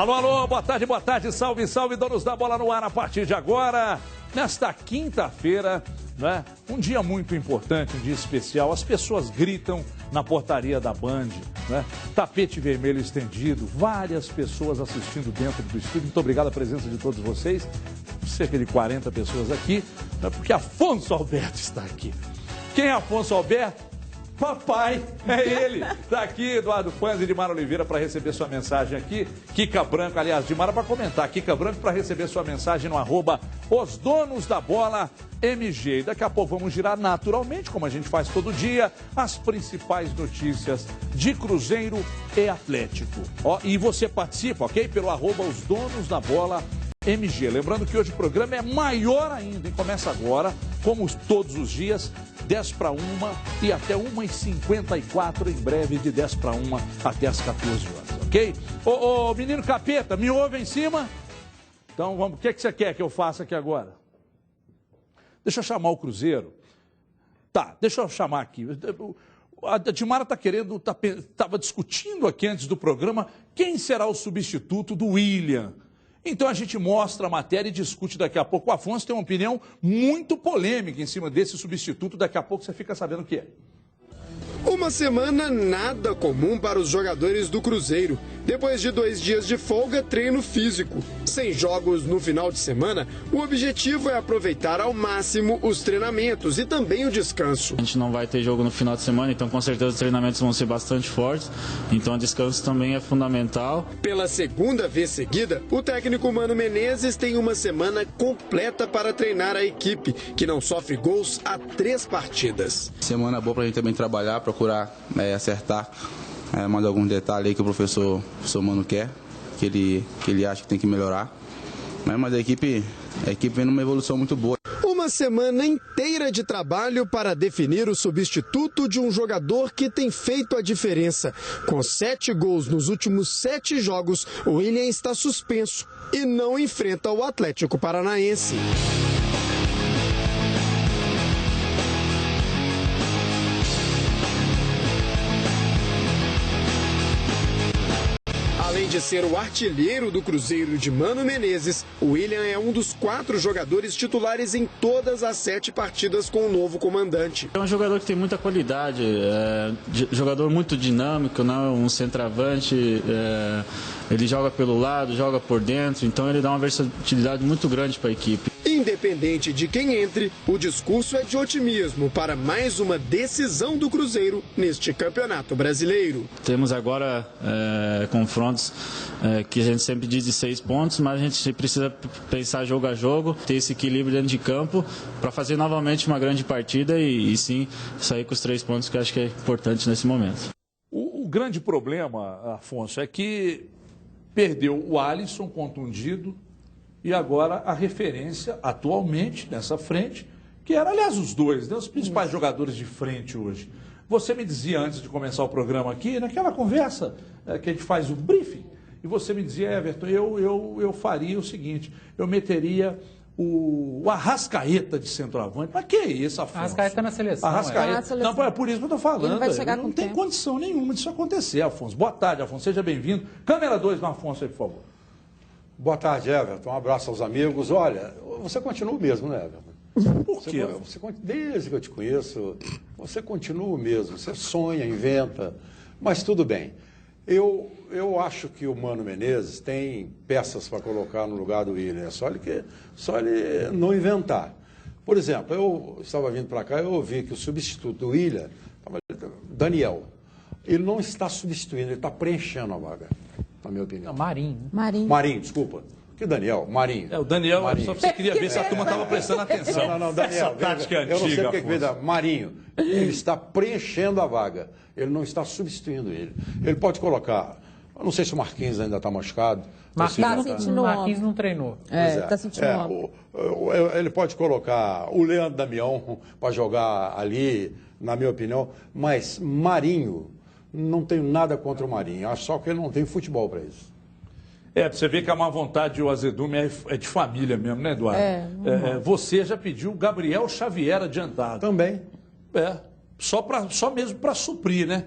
Alô, alô, boa tarde, salve, salve, donos da bola no ar a partir de agora. Nesta quinta-feira, né, um dia muito importante, um dia especial. As pessoas gritam na portaria da Band, né, tapete vermelho estendido, várias pessoas assistindo dentro do estúdio. Muito obrigado a presença de todos vocês, cerca de 40 pessoas aqui, né, porque Afonso Alberto está aqui. Quem é Afonso Alberto? Papai, é ele. Está aqui, Eduardo Panzi e Dimara Oliveira para receber sua mensagem aqui. Kika Branco, aliás, Dimara para comentar. Kika Branco para receber sua mensagem no @OsDonosDaBolaMG. E daqui a pouco vamos girar naturalmente, como a gente faz todo dia, as principais notícias de Cruzeiro e Atlético. Ó, e você participa, ok? Pelo @OsDonosDaBolaMG. Lembrando que hoje o programa é maior ainda e começa agora, como todos os dias, 10 para 1 e até 1h54, em breve, de 10 para 1 até as 14 horas, ok? Ô, menino capeta, me ouve em cima? Então, vamos, o que você quer que eu faça aqui agora? Deixa eu chamar o Cruzeiro. Tá, deixa eu chamar aqui. A Dimara está querendo, estava discutindo aqui antes do programa quem será o substituto do William. Então a gente mostra a matéria e discute daqui a pouco. O Afonso tem uma opinião muito polêmica em cima desse substituto. Daqui a pouco você fica sabendo o que é. Uma semana nada comum para os jogadores do Cruzeiro. Depois de 2 dias de folga, treino físico. Sem jogos no final de semana, o objetivo é aproveitar ao máximo os treinamentos e também o descanso. A gente não vai ter jogo no final de semana, então com certeza os treinamentos vão ser bastante fortes. Então o descanso também é fundamental. Pela segunda vez seguida, o técnico Mano Menezes tem uma semana completa para treinar a equipe, que não sofre gols há 3 partidas. Semana boa para a gente também trabalhar, procurar acertar mais algum detalhe aí que o professor Mano quer, que ele acha que tem que melhorar. Mas a equipe vem numa evolução muito boa. Uma semana inteira de trabalho para definir o substituto de um jogador que tem feito a diferença. Com 7 gols nos últimos 7 jogos, o William está suspenso e não enfrenta o Atlético Paranaense. Além de ser o artilheiro do Cruzeiro de Mano Menezes, o William é um dos 4 jogadores titulares em todas as 7 partidas com o novo comandante. É um jogador que tem muita qualidade, jogador muito dinâmico, né? Um centroavante, ele joga pelo lado, joga por dentro, então ele dá uma versatilidade muito grande para a equipe. Independente de quem entre, o discurso é de otimismo para mais uma decisão do Cruzeiro neste Campeonato Brasileiro. Temos agora confrontos que a gente sempre diz de 6 pontos, mas a gente precisa pensar jogo a jogo, ter esse equilíbrio dentro de campo para fazer novamente uma grande partida e sim sair com os 3 pontos, que eu acho que é importante nesse momento. O grande problema, Afonso, é que perdeu o Alisson contundido e agora a referência atualmente nessa frente, que era, aliás, os dois, né, os principais jogadores de frente hoje. Você me dizia antes de começar o programa aqui, naquela conversa que a gente faz o briefing, e você me dizia, Everton, eu faria o seguinte, eu meteria o Arrascaeta de centroavante. Mas que é isso, Afonso? Arrascaeta na seleção. Arrascaeta. Não, é por isso que eu estou falando. Vai chegar não com tem tempo. condição nenhuma disso acontecer, Afonso. Boa tarde, Afonso. Seja bem-vindo. Câmera 2 no Afonso aí, por favor. Boa tarde, Everton. Um abraço aos amigos. Olha, você continua o mesmo, né, Everton? Por quê? Desde que eu te conheço, você continua o mesmo. Você sonha, inventa, mas tudo bem. Eu acho que o Mano Menezes tem peças para colocar no lugar do William. É só ele não inventar. Por exemplo, eu estava vindo para cá e eu ouvi que o substituto do William, Daniel, ele não está substituindo, ele está preenchendo a vaga, na minha opinião. Marinho. Marinho, desculpa. Que Daniel? Marinho. O Daniel, Marinho. só você queria ver se a turma estava prestando atenção. Não, Daniel. Essa tática antiga, eu não sei o que Afonso. veio da Marinho. Ele está preenchendo a vaga. Ele não está substituindo ele. Ele pode colocar, eu não sei se o Marquinhos ainda está machucado. Marquinhos não treinou. Está sentindo ombro. Ele pode colocar o Leandro Damião para jogar ali, na minha opinião, mas Marinho, não tenho nada contra o Marinho, acho só que ele não tem futebol para isso. Pra você ver que a má vontade e o azedume é de família mesmo, né, Eduardo? Você já pediu o Gabriel Xavier adiantado. Também. Só mesmo para suprir, né?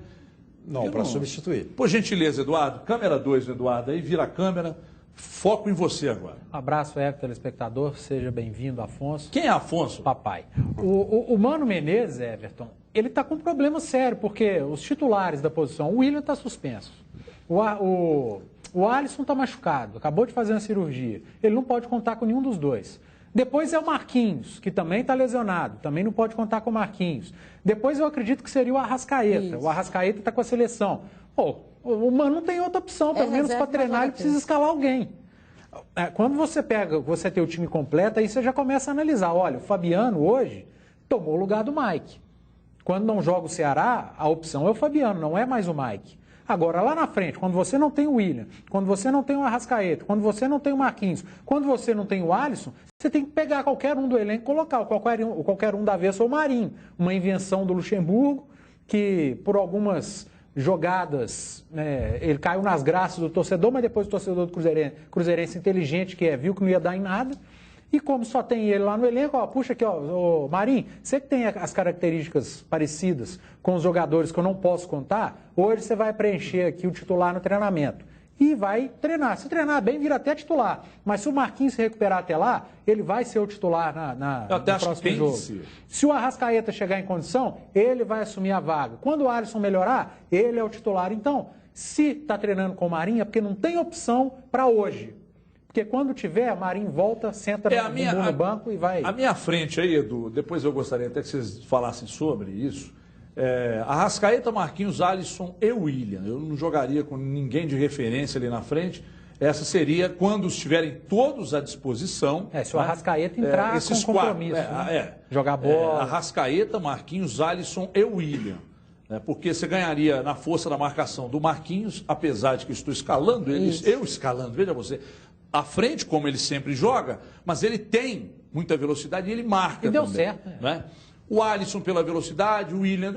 Não, para substituir. Por gentileza, Eduardo, câmera 2, Eduardo, aí vira a câmera, foco em você agora. Abraço, telespectador, seja bem-vindo, Afonso. Quem é Afonso? Papai. O Mano Menezes, Everton, ele está com um problema sério, porque os titulares da posição, o William está suspenso, o Alisson está machucado, acabou de fazer uma cirurgia, ele não pode contar com nenhum dos dois. Depois é o Marquinhos, que também está lesionado, também não pode contar com o Marquinhos. Depois eu acredito que seria o Arrascaeta. Isso. O Arrascaeta está com a seleção. O Mano não tem outra opção, pelo menos para treinar ele precisa escalar alguém. Quando você tem o time completo, aí você já começa a analisar. Olha, o Fabiano hoje tomou o lugar do Mike. Quando não joga o Ceará, a opção é o Fabiano, não é mais o Mike. Agora, lá na frente, quando você não tem o William, quando você não tem o Arrascaeta, quando você não tem o Marquinhos, quando você não tem o Alisson, você tem que pegar qualquer um do elenco e colocar, qualquer um da vez ou o Marinho. Uma invenção do Luxemburgo, que por algumas jogadas, ele caiu nas graças do torcedor, mas depois o torcedor do Cruzeirense inteligente, viu que não ia dar em nada. E como só tem ele lá no elenco, puxa aqui, Marinho, você que tem as características parecidas com os jogadores que eu não posso contar, hoje você vai preencher aqui o titular no treinamento. E vai treinar. Se treinar bem, vira até titular. Mas se o Marquinhos se recuperar até lá, ele vai ser o titular no próximo jogo. Se o Arrascaeta chegar em condição, ele vai assumir a vaga. Quando o Alisson melhorar, ele é o titular. Então, se está treinando com o Marinho, é porque não tem opção para hoje. Porque quando tiver, Marinho volta, senta no banco e vai... A minha frente aí, Edu, depois eu gostaria até que vocês falassem sobre isso. Arrascaeta, Marquinhos, Alisson e William. Eu não jogaria com ninguém de referência ali na frente. Essa seria quando estiverem todos à disposição. Se o Arrascaeta entrar com compromisso. Jogar bola. Arrascaeta, Marquinhos, Alisson e William. Porque você ganharia na força da marcação do Marquinhos, apesar de que estou escalando ele, eu escalando, veja você, à frente, como ele sempre joga, mas ele tem muita velocidade e ele marca. E deu também, certo. Né? O Alisson pela velocidade, o William,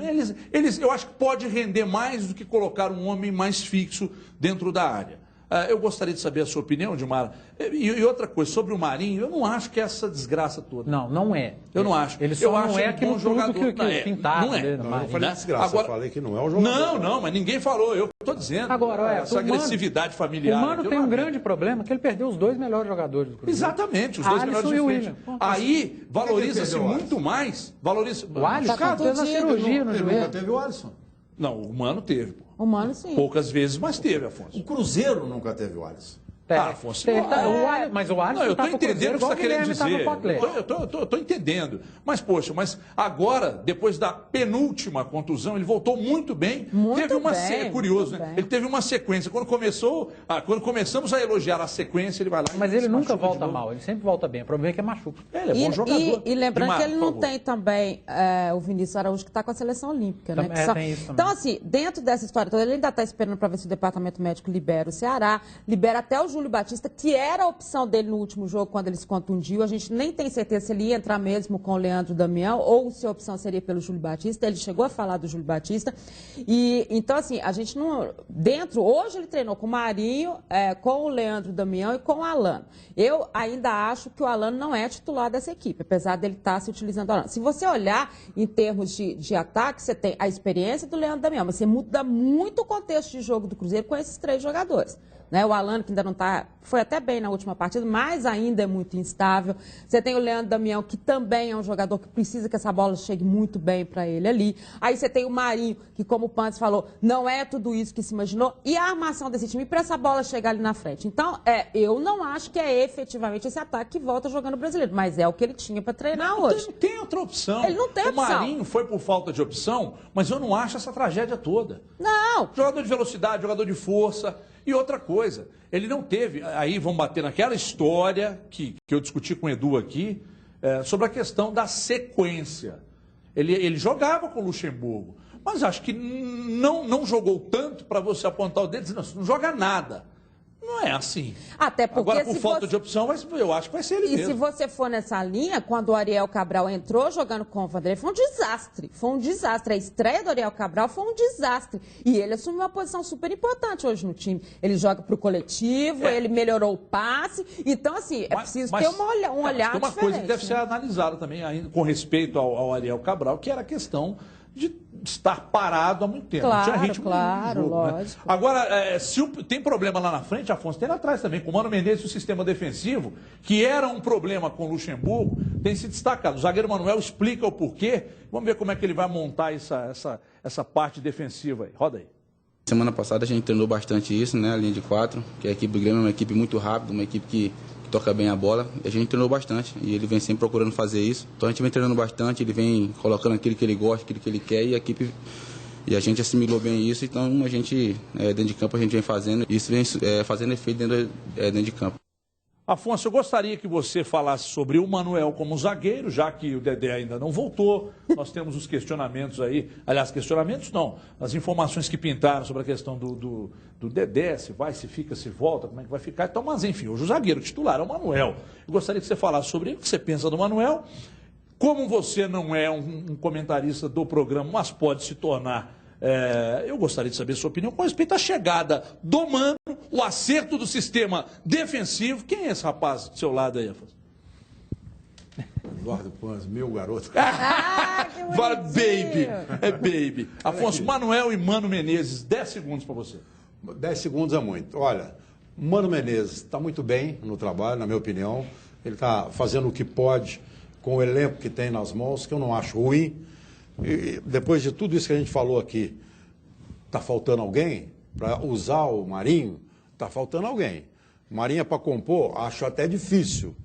eu acho que pode render mais do que colocar um homem mais fixo dentro da área. Eu gostaria de saber a sua opinião, Dilmara. E outra coisa, sobre o Marinho, eu não acho que é essa desgraça toda. Não é. Eu não acho. Ele só não é aquele jogador que pintaram. Não é. Não, eu falei desgraça, agora, eu falei que não é um jogador. Não, mas ninguém falou, eu estou dizendo. Agora, essa agressividade familiar. O Mano tem um grande problema, que ele perdeu os dois melhores jogadores do Cruzeiro. Exatamente, os dois melhores de frente. Aí valoriza-se muito mais. O Alisson fez a cirurgia no joelho. Nunca teve o Alisson. Não, o Mano teve. O Mano, sim. Poucas vezes, mas teve, Afonso. O Cruzeiro nunca teve o Alisson. Afonso. Mas o Alisson eu estou entendendo o que você está querendo dizer. Eu estou entendendo. Mas, poxa, agora, depois da penúltima contusão, ele voltou muito bem. É curioso, né? Ele teve uma sequência. Quando começamos a elogiar a sequência, ele vai lá. Mas ele nunca volta mal, ele sempre volta bem. O problema é que é machuca. Ele é bom jogador. E lembrando que ele não tem também o Vinícius Araújo, que está com a seleção olímpica, né? Tem isso então, assim, dentro dessa história toda, ele ainda está esperando para ver se o departamento médico libera o Ceará, libera até o Júlio Batista, que era a opção dele no último jogo, quando ele se contundiu. A gente nem tem certeza se ele ia entrar mesmo com o Leandro Damião ou se a opção seria pelo Júlio Batista. Ele chegou a falar do Júlio Batista. E então, assim, a gente não... Hoje ele treinou com o Marinho, com o Leandro Damião e com o Alano. Eu ainda acho que o Alano não é titular dessa equipe, apesar dele estar se utilizando o Alano. Se você olhar em termos de ataque, você tem a experiência do Leandro Damião, mas você muda muito o contexto de jogo do Cruzeiro com esses três jogadores. Né? O Alano, que ainda não está... Foi até bem na última partida, mas ainda é muito instável. Você tem o Leandro Damião, que também é um jogador que precisa que essa bola chegue muito bem para ele ali. Aí você tem o Marinho, que, como o Pantes falou, não é tudo isso que se imaginou. E a armação desse time para essa bola chegar ali na frente. Então, eu não acho que é efetivamente esse ataque que volta jogando o brasileiro, mas é o que ele tinha para treinar hoje. Não tem outra opção. Ele não tem opção. O Marinho foi por falta de opção, mas eu não acho essa tragédia toda. Não. Jogador de velocidade, jogador de força. E outra coisa, ele não teve, aí vamos bater naquela história que eu discuti com o Edu aqui, sobre a questão da sequência. Ele jogava com o Luxemburgo, mas acho que não jogou tanto para você apontar o dedo e dizer, não, você não joga nada. Não é assim. Até porque agora, por falta de opção, eu acho que vai ser ele mesmo. E se você for nessa linha, quando o Ariel Cabral entrou jogando com o Vanderlei, foi um desastre. Foi um desastre. A estreia do Ariel Cabral foi um desastre. E ele assumiu uma posição super importante hoje no time. Ele joga para o coletivo, ele melhorou o passe. Então, assim, preciso ter um olhar tem uma coisa que deve ser analisada também, ainda, com respeito ao Ariel Cabral, que era a questão de estar parado há muito tempo. Claro, não tinha ritmo claro, nenhum no jogo, lógico. né? Agora, se tem problema lá na frente, Afonso, tem lá atrás também, com o Mano Menezes e o sistema defensivo, que era um problema com o Luxemburgo, tem se destacado. O zagueiro Manuel explica o porquê. Vamos ver como é que ele vai montar essa parte defensiva aí. Roda aí. Semana passada a gente treinou bastante isso, né? A linha de 4, que a equipe do Grêmio é uma equipe muito rápida, uma equipe que toca bem a bola. E a gente treinou bastante e ele vem sempre procurando fazer isso. Então a gente vem treinando bastante, ele vem colocando aquilo que ele gosta, aquilo que ele quer e a gente assimilou bem isso. Então a gente, dentro de campo, a gente vem fazendo. Isso vem fazendo efeito dentro de campo. Afonso, eu gostaria que você falasse sobre o Manuel como zagueiro, já que o Dedé ainda não voltou. Nós temos os questionamentos aí, aliás, questionamentos não, as informações que pintaram sobre a questão do Dedé, se vai, se fica, se volta, como é que vai ficar. Então, mas enfim, hoje o zagueiro titular é o Manuel. Eu gostaria que você falasse sobre o que você pensa do Manuel. Como você não é um comentarista do programa, mas pode se tornar... eu gostaria de saber a sua opinião com respeito à chegada do Mano, o acerto do sistema defensivo. Quem é esse rapaz do seu lado aí, Afonso? Eduardo Panz, meu garoto. Fala, baby. É baby. Afonso, Manuel e Mano Menezes, 10 segundos para você. 10 segundos é muito. Olha, Mano Menezes está muito bem no trabalho, na minha opinião. Ele está fazendo o que pode com o elenco que tem nas mãos, que eu não acho ruim. E depois de tudo isso que a gente falou aqui, está faltando alguém para usar o Marinho? Está faltando alguém. Marinho é para compor? Acho até difícil.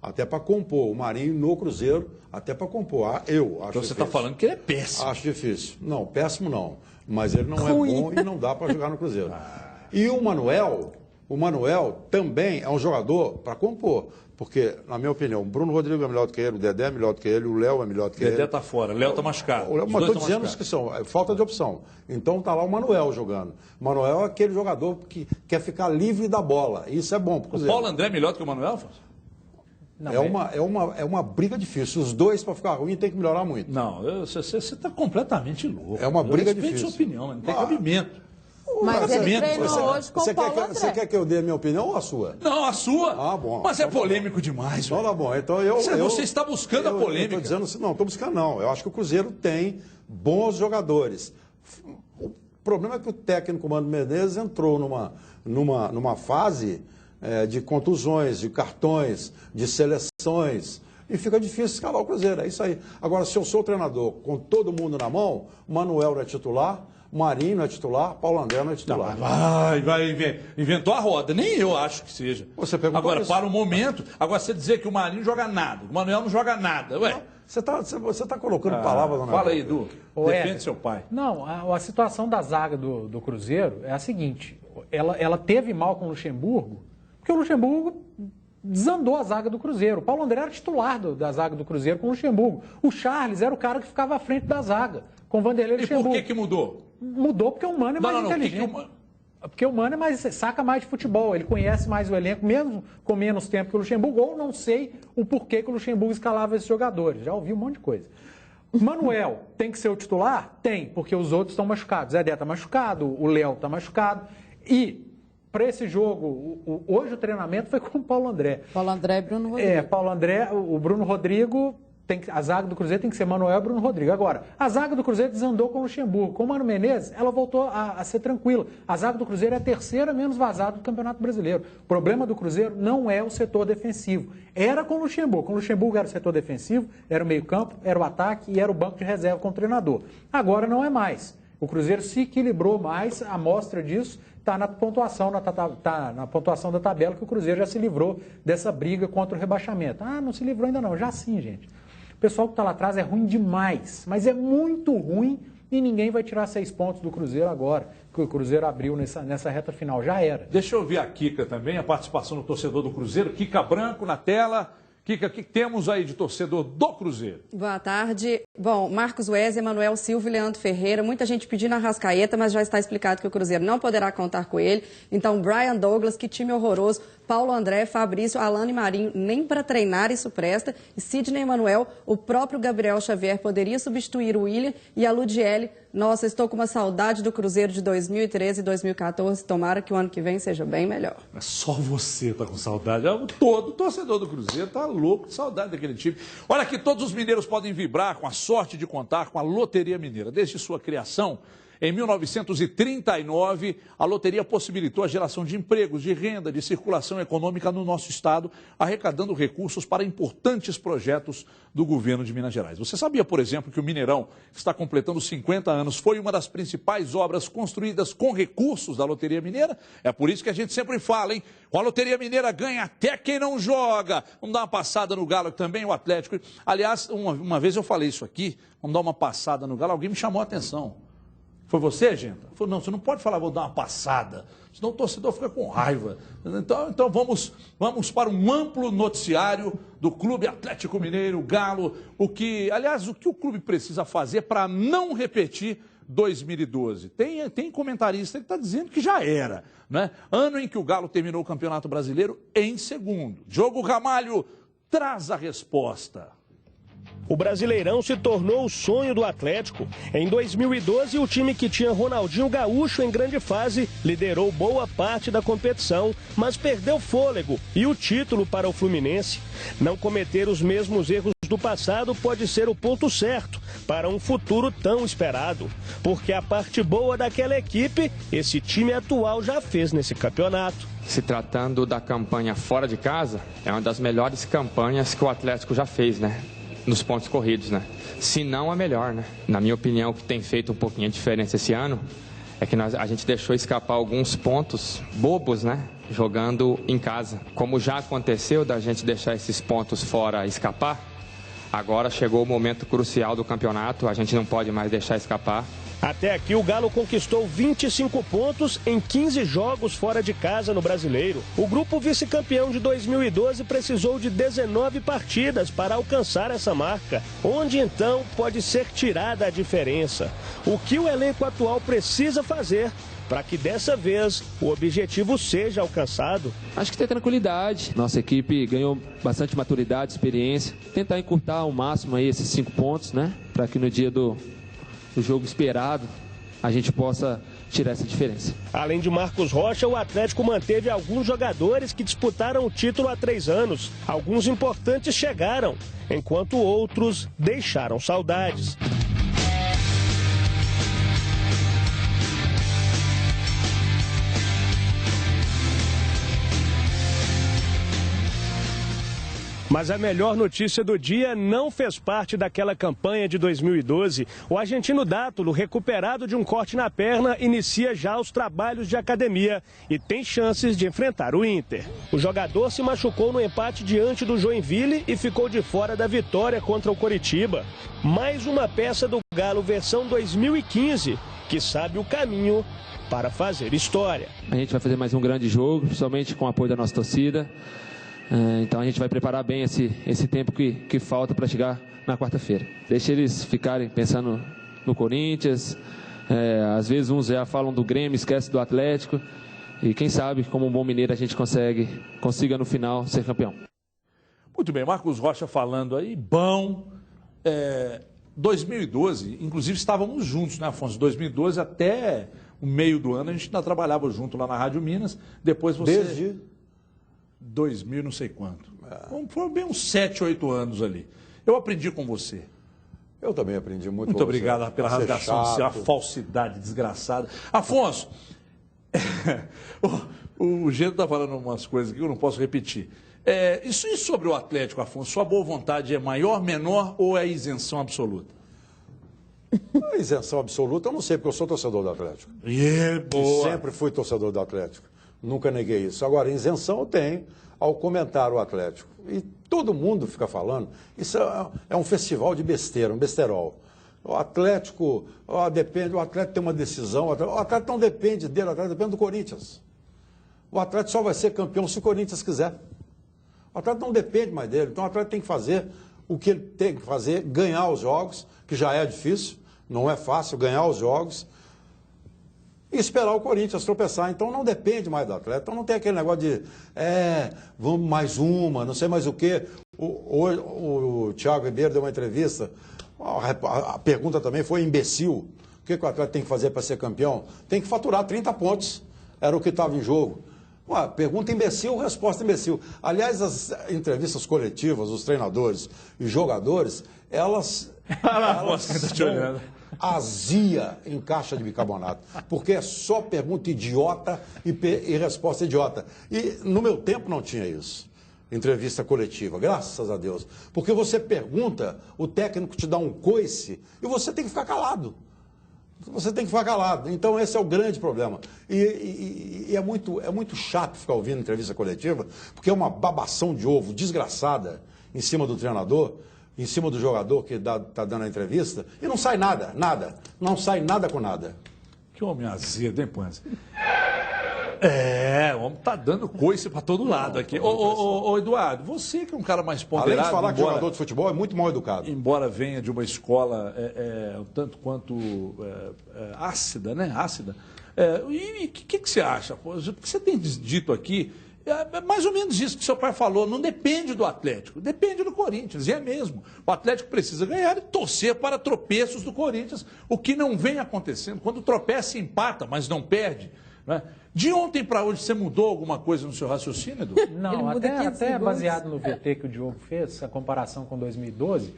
Até para compor. O Marinho no Cruzeiro, até para compor. Eu acho Então você difícil. está falando que ele é péssimo. Acho difícil. Não, péssimo não. Mas ele não é bom e não dá para jogar no Cruzeiro. E o Manuel também é um jogador para compor. Porque, na minha opinião, o Bruno Rodrigo é melhor do que ele, o Dedé é melhor do que ele, o Léo é melhor do que ele. Dedé está fora, Léo está machucado. Mas estou dizendo que são falta de opção. Então está lá o Manuel jogando. O Manuel é aquele jogador que quer ficar livre da bola. Isso é bom para o Cruzeiro. O Paulo André é melhor do que o Manuel, Afonso? Não, é uma briga difícil. Os dois, para ficar ruim, tem que melhorar muito. Não, você está completamente louco. É uma briga difícil. Respeite sua opinião, não tem cabimento. Mas ele treinou hoje com o Paulo André. Você quer que eu dê a minha opinião ou a sua? Não, a sua. Ah, bom. Mas é polêmico demais. Então tá bom. Então você está buscando a polêmica. Eu estou dizendo, não estou buscando não. Eu acho que o Cruzeiro tem bons jogadores. O problema é que o técnico Mano Menezes entrou numa fase de contusões, de cartões, de seleções. E fica difícil escalar o Cruzeiro. É isso aí. Agora, se eu sou treinador com todo mundo na mão, Manuel não é titular, Marinho não é titular, Paulo André não é titular. Inventou a roda. Nem eu acho que seja. Você perguntou agora, isso. para o momento, agora você dizer que o Marinho joga nada, o Manuel não joga nada. Ué. Você tá colocando palavras na Fala aí, Edu. Defende seu pai. Não, a situação da zaga do Cruzeiro é a seguinte. Ela teve mal com o Luxemburgo, porque o Luxemburgo desandou a zaga do Cruzeiro. O Paulo André era titular da zaga do Cruzeiro com o Luxemburgo. O Charles era o cara que ficava à frente da zaga, com o Vanderlei e Luxemburgo. E por que mudou? Mudou porque o Mano é mais inteligente. Porque o Mano saca mais de futebol, ele conhece mais o elenco, mesmo com menos tempo que o Luxemburgo, ou não sei o porquê que o Luxemburgo escalava esses jogadores. Já ouvi um monte de coisa. Manuel tem que ser o titular? Tem, porque os outros estão machucados. Zé Dedé está machucado, o Léo está machucado. E para esse jogo, hoje o treinamento foi com o Paulo André. Paulo André e Bruno Rodrigo. Paulo André, o Bruno Rodrigo, a zaga do Cruzeiro tem que ser Manuel e Bruno Rodrigo. Agora, a zaga do Cruzeiro desandou com o Luxemburgo. Com o Mano Menezes, ela voltou a ser tranquila. A zaga do Cruzeiro é a terceira menos vazada do Campeonato Brasileiro. O problema do Cruzeiro não é o setor defensivo. Era com o Luxemburgo. Com o Luxemburgo era o setor defensivo, era o meio-campo, era o ataque e era o banco de reserva com o treinador. Agora não é mais. O Cruzeiro se equilibrou mais, a amostra disso está na pontuação, na pontuação da tabela, que o Cruzeiro já se livrou dessa briga contra o rebaixamento. Ah, não se livrou ainda não, já sim, gente. O pessoal que está lá atrás é ruim demais, mas é muito ruim e ninguém vai tirar 6 pontos do Cruzeiro agora, que o Cruzeiro abriu nessa reta final, já era. Deixa eu ouvir a Kika também, a participação do torcedor do Cruzeiro. Kika Branco na tela. Kika, o que temos aí de torcedor do Cruzeiro? Boa tarde. Bom, Marcos Wesley, Emanuel Silva e Leandro Ferreira. Muita gente pedindo a Arrascaeta, mas já está explicado que o Cruzeiro não poderá contar com ele. Então, Brian Douglas, que time horroroso. Paulo André, Fabrício, Alano e Marinho, nem para treinar isso presta. E Sidney Emanuel, o próprio Gabriel Xavier poderia substituir o William e a Ludiele. Nossa, estou com uma saudade do Cruzeiro de 2013 e 2014. Tomara que o ano que vem seja bem melhor. Mas só você está com saudade. Todo torcedor do Cruzeiro está louco de saudade daquele time. Olha aqui, todos os mineiros podem vibrar com a sua sorte de contar com a Loteria Mineira. Desde sua criação, em 1939, a loteria possibilitou a geração de empregos, de renda, de circulação econômica no nosso estado, arrecadando recursos para importantes projetos do governo de Minas Gerais. Você sabia, por exemplo, que o Mineirão, que está completando 50 anos, foi uma das principais obras construídas com recursos da Loteria Mineira? É por isso que a gente sempre fala, hein? Com a Loteria Mineira ganha até quem não joga. Vamos dar uma passada no Galo também, o Atlético. Aliás, uma vez eu falei isso aqui, vamos dar uma passada no Galo, alguém me chamou a atenção. Foi você, gente? Falei, não, você não pode falar, vou dar uma passada, senão o torcedor fica com raiva. Então vamos para um amplo noticiário do Clube Atlético Mineiro, Galo, o que o clube precisa fazer para não repetir 2012. Tem comentarista que está dizendo que já era, né? Ano em que o Galo terminou o Campeonato Brasileiro em segundo. Diogo Ramalho traz a resposta. O Brasileirão se tornou o sonho do Atlético. Em 2012, o time que tinha Ronaldinho Gaúcho em grande fase liderou boa parte da competição, mas perdeu fôlego e o título para o Fluminense. Não cometer os mesmos erros do passado pode ser o ponto certo para um futuro tão esperado. Porque a parte boa daquela equipe, esse time atual já fez nesse campeonato. Se tratando da campanha fora de casa, é uma das melhores campanhas que o Atlético já fez, né? Nos pontos corridos, né? Se não a melhor, né? Na minha opinião, o que tem feito um pouquinho a diferença esse ano é que a gente deixou escapar alguns pontos bobos, né? Jogando em casa. Como já aconteceu da gente deixar esses pontos fora escapar, agora chegou o momento crucial do campeonato, a gente não pode mais deixar escapar. Até aqui o Galo conquistou 25 pontos em 15 jogos fora de casa no Brasileiro. O grupo vice-campeão de 2012 precisou de 19 partidas para alcançar essa marca, onde então pode ser tirada a diferença. O que o elenco atual precisa fazer para que dessa vez o objetivo seja alcançado? Acho que tem tranquilidade. Nossa equipe ganhou bastante maturidade, experiência. Tentar encurtar ao máximo aí esses 5 pontos, né? Para que no dia do jogo esperado a gente possa tirar essa diferença. Além de Marcos Rocha, o Atlético manteve alguns jogadores que disputaram o título há 3 anos. Alguns importantes chegaram, enquanto outros deixaram saudades. Mas a melhor notícia do dia não fez parte daquela campanha de 2012. O argentino Dátulo, recuperado de um corte na perna, inicia já os trabalhos de academia e tem chances de enfrentar o Inter. O jogador se machucou no empate diante do Joinville e ficou de fora da vitória contra o Coritiba. Mais uma peça do Galo versão 2015, que sabe o caminho para fazer história. A gente vai fazer mais um grande jogo, somente com o apoio da nossa torcida. Então a gente vai preparar bem esse tempo que falta para chegar na quarta-feira. Deixa eles ficarem pensando no Corinthians, às vezes uns já falam do Grêmio, esquece do Atlético, e quem sabe, como um bom mineiro, a gente consiga no final ser campeão. Muito bem, Marcos Rocha falando aí, bom. 2012, inclusive estávamos juntos, né, Afonso? 2012 até o meio do ano a gente ainda trabalhava junto lá na Rádio Minas, depois você... Desde 2000 não sei quanto. Foram bem uns 7, 8 anos ali. Eu aprendi com você. Eu também aprendi muito. Muito obrigado pela rasgação de ser uma falsidade desgraçada. Afonso, o Gento está falando umas coisas que eu não posso repetir. E sobre o Atlético, Afonso, sua boa vontade é maior, menor ou é isenção absoluta? A isenção absoluta eu não sei, porque eu sou torcedor do Atlético. Sempre fui torcedor do Atlético. Nunca neguei isso. Agora, isenção eu tenho ao comentar o Atlético. E todo mundo fica falando, isso é um festival de besteira, um besterol. O Atlético, depende, o Atlético tem uma decisão, o Atlético não depende dele, o Atlético depende do Corinthians. O Atlético só vai ser campeão se o Corinthians quiser. O Atlético não depende mais dele, então o Atlético tem que fazer o que ele tem que fazer, ganhar os jogos, que já é difícil, não é fácil ganhar os jogos, e esperar o Corinthians tropeçar. Então não depende mais do Atlético. Então não tem aquele negócio de vamos mais uma, não sei mais o quê. O Thiago Ribeiro deu uma entrevista, a pergunta também foi imbecil. O que o Atlético tem que fazer para ser campeão? Tem que faturar 30 pontos. Era o que estava em jogo. Pergunta imbecil, resposta imbecil. Aliás, as entrevistas coletivas, os treinadores e jogadores, elas azia em caixa de bicarbonato, porque é só pergunta idiota e resposta idiota. E no meu tempo não tinha isso. Entrevista coletiva, graças a Deus. Porque você pergunta, o técnico te dá um coice e você tem que ficar calado. Você tem que ficar calado. Então esse é o grande problema. E é muito chato ficar ouvindo entrevista coletiva, porque é uma babação de ovo desgraçada em cima do treinador, em cima do jogador que está dando a entrevista, e não sai nada, nada. Não sai nada com nada. Que homem azedo, hein, Panza? O homem tá dando coice para todo lado aqui. Ô, Eduardo, você que é um cara mais ponderado... Além de falar que jogador de futebol é muito mal educado. Embora venha de uma escola um tanto quanto ácida, né? Ácida. E o que você acha? O que você tem dito aqui... É mais ou menos isso que seu pai falou, não depende do Atlético, depende do Corinthians, e é mesmo. O Atlético precisa ganhar e torcer para tropeços do Corinthians, o que não vem acontecendo. Quando tropeça, empata, mas não perde. Né? De ontem para hoje, você mudou alguma coisa no seu raciocínio, Edu? Não, até baseado no VT que o Diogo fez, a comparação com 2012...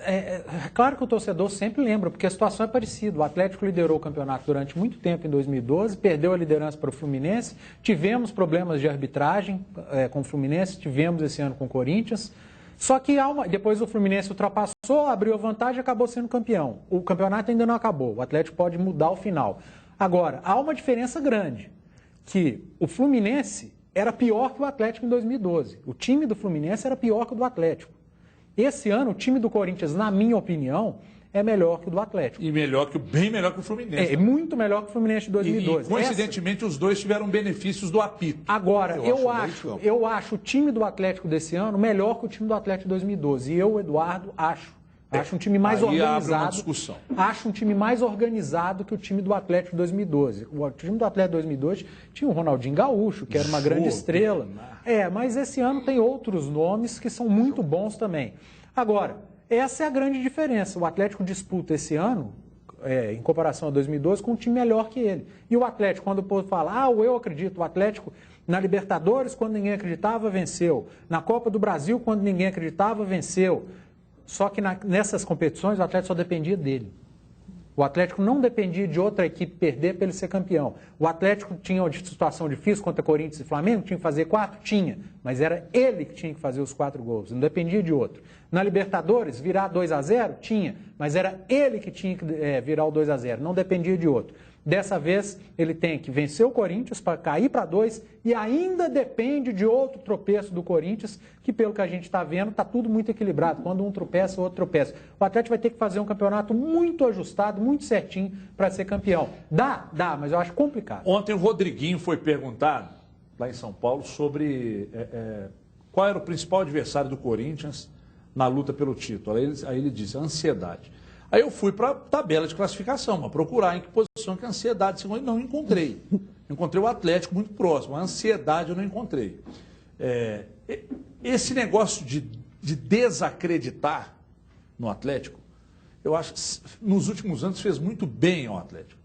É claro que o torcedor sempre lembra, porque a situação é parecida. O Atlético liderou o campeonato durante muito tempo em 2012, perdeu a liderança para o Fluminense, tivemos problemas de arbitragem com o Fluminense, tivemos esse ano com o Corinthians, só que depois o Fluminense ultrapassou, abriu a vantagem e acabou sendo campeão. O campeonato ainda não acabou, o Atlético pode mudar o final. Agora, há uma diferença grande, que o Fluminense era pior que o Atlético em 2012. O time do Fluminense era pior que o do Atlético. Esse ano, o time do Corinthians, na minha opinião, é melhor que o do Atlético. E bem melhor que o Fluminense. Muito melhor que o Fluminense de 2012. E coincidentemente, os dois tiveram benefícios do apito. Agora, eu acho o time do Atlético desse ano melhor que o time do Atlético de 2012. E eu, Eduardo, acho um time mais organizado. Abre uma discussão. Acho um time mais organizado que o time do Atlético de 2012. O time do Atlético de 2012 tinha o Ronaldinho Gaúcho, que era uma grande estrela. Mas esse ano tem outros nomes que são muito bons também. Agora, essa é a grande diferença. O Atlético disputa esse ano, em comparação a 2012, com um time melhor que ele. E o Atlético, quando o povo fala, eu acredito, o Atlético na Libertadores, quando ninguém acreditava, venceu. Na Copa do Brasil, quando ninguém acreditava, venceu. Só que nessas competições o Atlético só dependia dele. O Atlético não dependia de outra equipe perder para ele ser campeão. O Atlético tinha uma situação difícil contra Corinthians e Flamengo, tinha que fazer 4? Tinha. Mas era ele que tinha que fazer os 4 gols, não dependia de outro. Na Libertadores, virar 2-0? Tinha. Mas era ele que tinha que virar o 2-0, não dependia de outro. Dessa vez, ele tem que vencer o Corinthians para cair para 2 e ainda depende de outro tropeço do Corinthians, que pelo que a gente está vendo, está tudo muito equilibrado. Quando um tropeça, o outro tropeça. O Atlético vai ter que fazer um campeonato muito ajustado, muito certinho para ser campeão. Dá, mas eu acho complicado. Ontem o Rodriguinho foi perguntado, lá em São Paulo, sobre qual era o principal adversário do Corinthians na luta pelo título. Aí ele disse, a ansiedade. Aí eu fui para a tabela de classificação, para procurar em que posição que a ansiedade chegou e não encontrei. Encontrei o Atlético muito próximo, a ansiedade eu não encontrei. Esse negócio de desacreditar no Atlético, eu acho que nos últimos anos fez muito bem ao Atlético.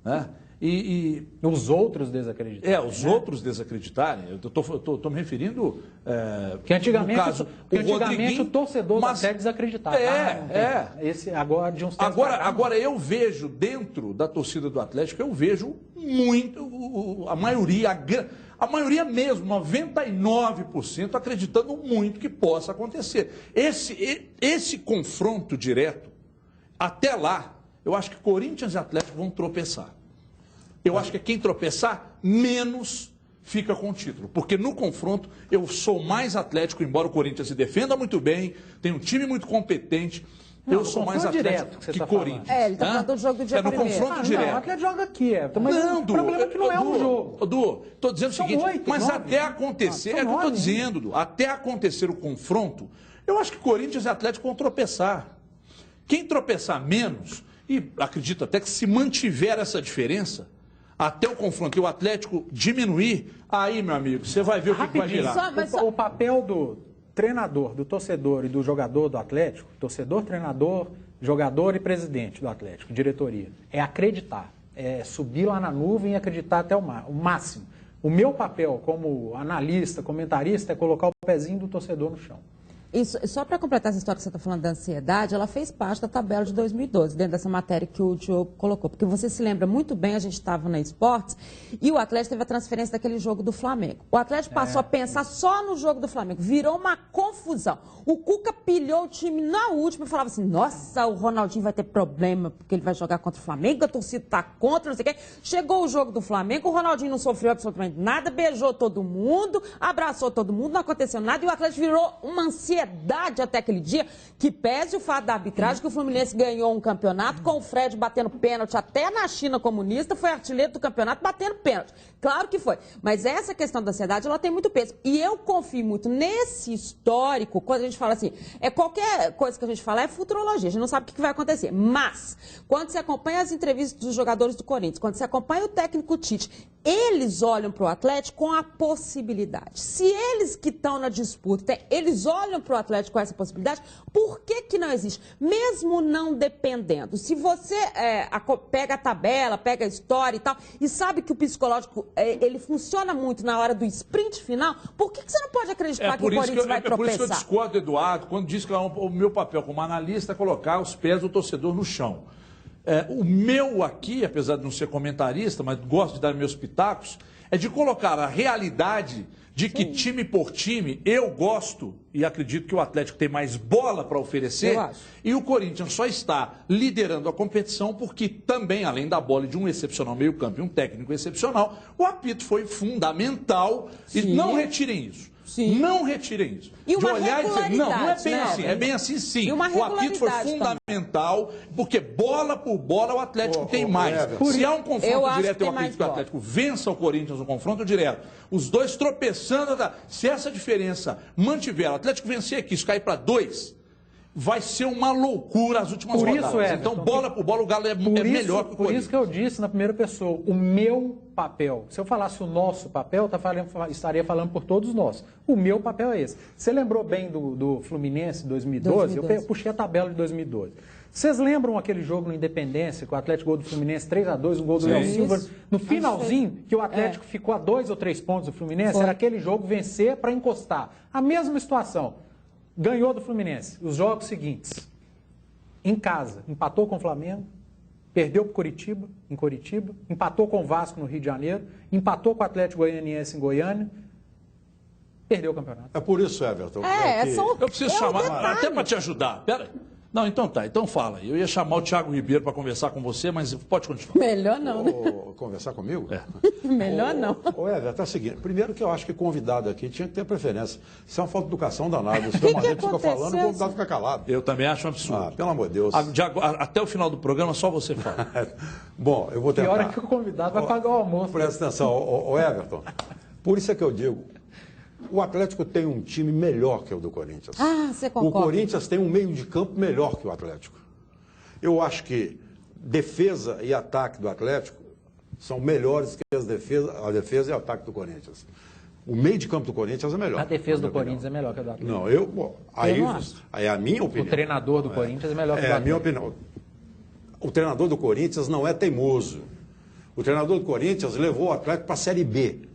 Né? E os outros desacreditarem. Os outros desacreditarem. Eu estou me referindo... que antigamente, no caso, o torcedor até desacreditava. Agora, de uns tempos agora eu vejo dentro da torcida do Atlético, eu vejo muito, a maioria mesmo, 99% acreditando muito que possa acontecer. Esse confronto direto, até lá, eu acho que Corinthians e Atlético vão tropeçar. Eu acho que quem tropeçar, menos fica com o título. Porque no confronto, eu sou mais Atlético, embora o Corinthians se defenda muito bem, tem um time muito competente. Eu sou mais Atlético que Corinthians. Ele está falando do jogo do dia no confronto direto. Não, o Atlético joga aqui. Mas o problema é que não é um jogo. Du, estou dizendo o seguinte, até acontecer, é o que eu estou dizendo, Du, até acontecer o confronto, eu acho que Corinthians e Atlético vão tropeçar. Quem tropeçar menos, e acredito até que se mantiver essa diferença, até o confronto e o Atlético diminuir, aí, meu amigo, você vai ver o que vai virar. O papel do treinador, do torcedor e do jogador do Atlético, torcedor, treinador, jogador e presidente do Atlético, diretoria, é acreditar, é subir lá na nuvem e acreditar até o máximo. O meu papel como analista, comentarista, é colocar o pezinho do torcedor no chão. Isso, só para completar essa história que você está falando da ansiedade, ela fez parte da tabela de 2012, dentro dessa matéria que o Diogo colocou. Porque você se lembra muito bem, a gente estava na Esportes e o Atlético teve a transferência daquele jogo do Flamengo. O Atlético passou a pensar só no jogo do Flamengo, virou uma confusão. O Cuca pilhou o time na última e falava assim, nossa, o Ronaldinho vai ter problema porque ele vai jogar contra o Flamengo, a torcida está contra, não sei o quê. Chegou o jogo do Flamengo, o Ronaldinho não sofreu absolutamente nada, beijou todo mundo, abraçou todo mundo, não aconteceu nada e o Atlético virou uma ansiedade até aquele dia, que pese o fato da arbitragem, que o Fluminense ganhou um campeonato com o Fred batendo pênalti até na China comunista, foi artilheiro do campeonato batendo pênalti. Claro que foi. Mas essa questão da ansiedade, ela tem muito peso. E eu confio muito nesse histórico, quando a gente fala assim, qualquer coisa que a gente fala é futurologia, a gente não sabe o que vai acontecer. Mas, quando você acompanha as entrevistas dos jogadores do Corinthians, quando você acompanha o técnico Tite, eles olham para o Atlético com a possibilidade. Se eles que estão na disputa, eles olham para o Atlético com essa possibilidade, por que não existe? Mesmo não dependendo. Se você pega a tabela, pega a história e tal, e sabe que o psicológico ele funciona muito na hora do sprint final, por que você não pode acreditar que o Corinthians vai tropeçar? É por isso que eu discordo, Eduardo, quando diz que o meu papel como analista é colocar os pés do torcedor no chão. O meu aqui, apesar de não ser comentarista, mas gosto de dar meus pitacos, é de colocar a realidade de que time por time, eu gosto e acredito que o Atlético tem mais bola para oferecer e o Corinthians só está liderando a competição porque também, além da bola e de um excepcional meio-campo e um técnico excepcional, o apito foi fundamental. E não retirem isso. Sim. Não retirem isso. E uma regularidade, não é bem assim. É bem assim, sim. O apito foi fundamental, porque bola por bola o Atlético tem mais. Se há um confronto direto, eu acredito que o Atlético vença o Corinthians no confronto direto. Os dois tropeçando. Se essa diferença mantiver, o Atlético vencer aqui, isso cair para 2, vai ser uma loucura as últimas rodadas. Então, bola por bola, o Galo é melhor que o Corinthians. Por isso que eu disse na primeira pessoa, o meu papel. Se eu falasse o nosso papel, estaria falando por todos nós. O meu papel é esse. Você lembrou bem do Fluminense 2012? Eu puxei a tabela de 2012. Vocês lembram aquele jogo no Independência, com o Atlético gol do Fluminense 3-2, um gol do Léo Silva, no finalzinho, que o Atlético ficou a 2 ou 3 pontos do Fluminense? Era aquele jogo vencer para encostar. A mesma situação. Ganhou do Fluminense. Os jogos seguintes, em casa, empatou com o Flamengo, perdeu para o Coritiba, em Coritiba, empatou com o Vasco no Rio de Janeiro, empatou com o Atlético Goianiense em Goiânia, perdeu o campeonato. É por isso, Everton. Eu preciso chamar, até para te ajudar. Pera aí. Não, então tá, então fala. Eu ia chamar o Thiago Ribeiro para conversar com você, mas pode continuar. Melhor não, né? Conversar comigo? Melhor não. Everton, é o seguinte, primeiro que eu acho que convidado aqui tinha que ter preferência. Isso é uma falta de educação danada. Se o Maneiro fica falando, o convidado fica calado. Eu também acho um absurdo. Pelo amor de Deus. Até o final do programa, só você fala. Bom, eu vou tentar. Que hora que o convidado vai pagar o almoço. Presta atenção, Everton. Por isso é que eu digo, o Atlético tem um time melhor que o do Corinthians. Você concorda? O Corinthians tem um meio de campo melhor que o Atlético. Eu acho que defesa e ataque do Atlético são melhores que a defesa e o ataque do Corinthians. O meio de campo do Corinthians é melhor. A defesa do Corinthians é melhor que a do Atlético. Não, aí é a minha opinião. O treinador do Corinthians é melhor que o do Atlético. É a minha opinião. O treinador do Corinthians não é teimoso. O treinador do Corinthians levou o Atlético para a Série B.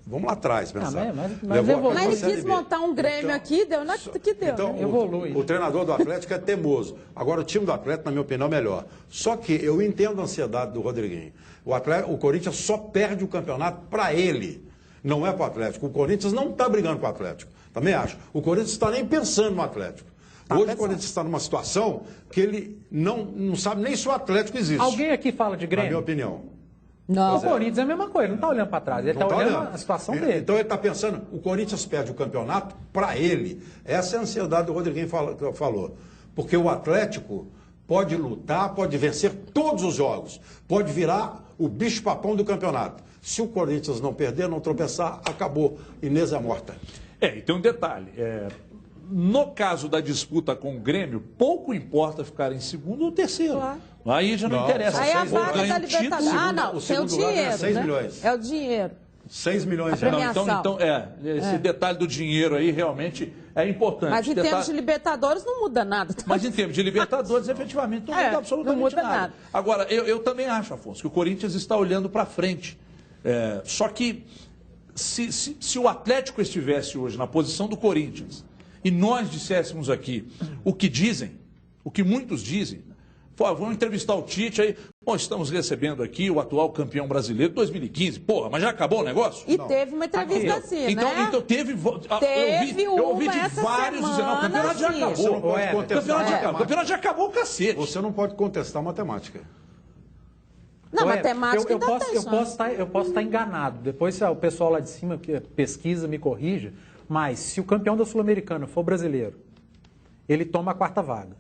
Vamos lá atrás, pensar. Mas quis montar um Grêmio aqui, deu na que deu. Então, o treinador do Atlético é teimoso. Agora, o time do Atlético, na minha opinião, é melhor. Só que eu entendo a ansiedade do Rodriguinho. O Corinthians só perde o campeonato para ele, não é para o Atlético. O Corinthians não está brigando com o Atlético. Também acho. O Corinthians não está nem pensando no Atlético. Hoje o Corinthians está numa situação que ele não sabe nem se o Atlético existe. Alguém aqui fala de Grêmio? Na minha opinião. Não. O Corinthians é a mesma coisa, ele não está olhando para trás, ele está olhando a situação dele. Então ele está pensando, o Corinthians perde o campeonato para ele. Essa é a ansiedade do Rodriguinho que falou. Porque o Atlético pode lutar, pode vencer todos os jogos, pode virar o bicho-papão do campeonato. Se o Corinthians não perder, não tropeçar, acabou. Inês é morta. E tem um detalhe. No caso da disputa com o Grêmio, pouco importa ficar em segundo ou terceiro. Claro. Aí já não interessa. Aí a vaga da Libertadores. O segundo lugar é 6 milhões. É o dinheiro. 6 milhões de reais. Então, esse detalhe do dinheiro aí realmente é importante. Mas em termos de Libertadores não muda nada. Tá? Mas em termos de Libertadores, efetivamente, não muda absolutamente nada. Agora, eu também acho, Afonso, que o Corinthians está olhando para frente. Só que se o Atlético estivesse hoje na posição do Corinthians e nós disséssemos aqui o que dizem, o que muitos dizem, vamos entrevistar o Tite aí, bom, estamos recebendo aqui o atual campeão brasileiro de 2015, porra, mas já acabou o negócio? E teve uma entrevista assim, né? Então teve eu ouvi de vários dizendo, não, o campeonato já acabou. O campeonato já acabou, cacete. Você não pode contestar a matemática. Não, matemática eu posso estar enganado. Depois, se o pessoal lá de cima que pesquisa me corrija, mas se o campeão da Sul-Americana for brasileiro, ele toma a 4ª vaga.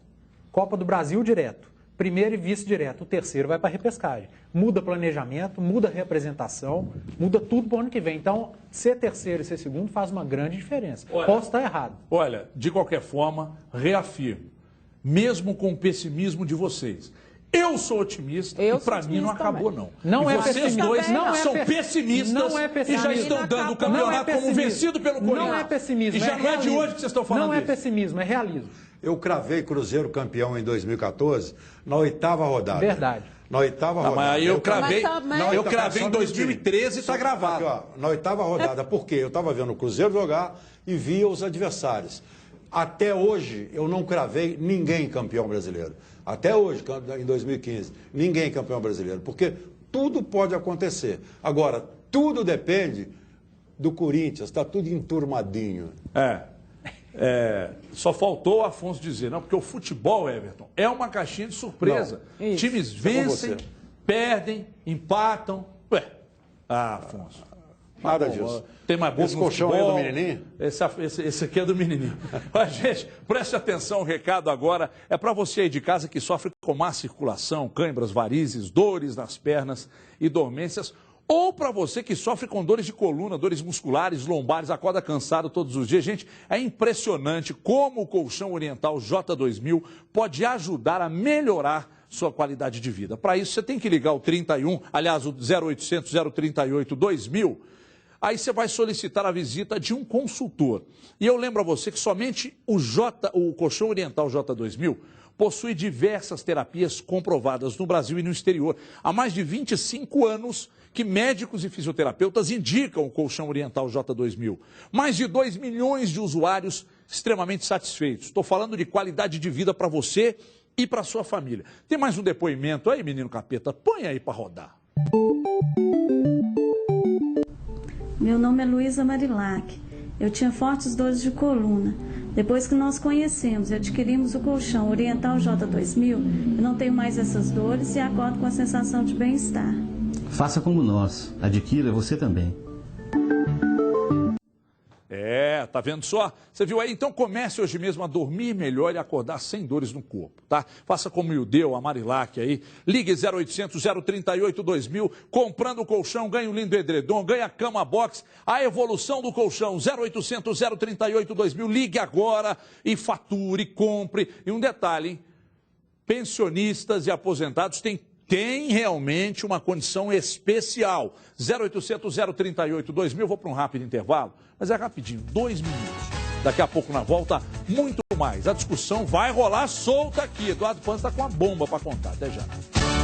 Copa do Brasil direto. Primeiro e vice direto. O terceiro vai para a repescagem. Muda planejamento, muda representação, muda tudo para o ano que vem. Então, ser terceiro e ser segundo faz uma grande diferença. Posso estar errado. Olha, de qualquer forma, reafirmo, mesmo com o pessimismo de vocês, eu sou otimista e para mim não acabou, não. Não é vocês pessimista. dois são pessimistas e já estão dando o campeonato como vencido pelo Corinthians. Não é pessimismo. E já não é de hoje que vocês estão falando Não é isso. pessimismo, é realismo. Eu cravei Cruzeiro campeão em 2014 na 8ª rodada. Verdade. Na 8ª rodada. Mas aí eu cravei em 2013 e está gravado. Aqui, ó, na 8ª rodada. Por quê? Eu estava vendo o Cruzeiro jogar e via os adversários. Até hoje, eu não cravei ninguém campeão brasileiro. Até hoje, em 2015, ninguém campeão brasileiro. Porque tudo pode acontecer. Agora, tudo depende do Corinthians. Está tudo enturmadinho. Só faltou o Afonso dizer, não, porque o futebol, Everton, é uma caixinha de surpresa. Times vencem, perdem, empatam. Afonso. Nada disso. Tem mais boca esse colchão aí é do menininho? Esse aqui é do menininho. Mas, gente, preste atenção, o recado agora é para você aí de casa que sofre com má circulação, cãibras, varizes, dores nas pernas e dormências, ou para você que sofre com dores de coluna, dores musculares, lombares, acorda cansado todos os dias. Gente, é impressionante como o colchão oriental J2000 pode ajudar a melhorar sua qualidade de vida. Para isso, você tem que ligar o 31, aliás, o 0800 038 2000. Aí você vai solicitar a visita de um consultor. E eu lembro a você que somente o colchão oriental J2000 possui diversas terapias comprovadas no Brasil e no exterior. Há mais de 25 anos que médicos e fisioterapeutas indicam o colchão oriental J2000. Mais de 2 milhões de usuários extremamente satisfeitos. Estou falando de qualidade de vida para você e para sua família. Tem mais um depoimento aí, menino capeta? Põe aí para rodar. Meu nome é Luísa Marilac. Eu tinha fortes dores de coluna. Depois que nós conhecemos e adquirimos o colchão Oriental J2000, eu não tenho mais essas dores e acordo com a sensação de bem-estar. Faça como nós. Adquira você também. Tá vendo só? Você viu aí? Então comece hoje mesmo a dormir melhor e acordar sem dores no corpo, tá? Faça como o Ildeu, a Marilac aí. Ligue 0800 038 2000. Comprando o colchão, ganha um lindo edredom, ganha cama box. A evolução do colchão, 0800 038 2000. Ligue agora e fature, compre. E um detalhe, hein? Pensionistas e aposentados têm realmente uma condição especial. 0800 038 2000. Vou para um rápido intervalo, mas é rapidinho, 2 minutos. Daqui a pouco na volta, muito mais. A discussão vai rolar solta aqui. Eduardo Panza está com uma bomba para contar. Até já.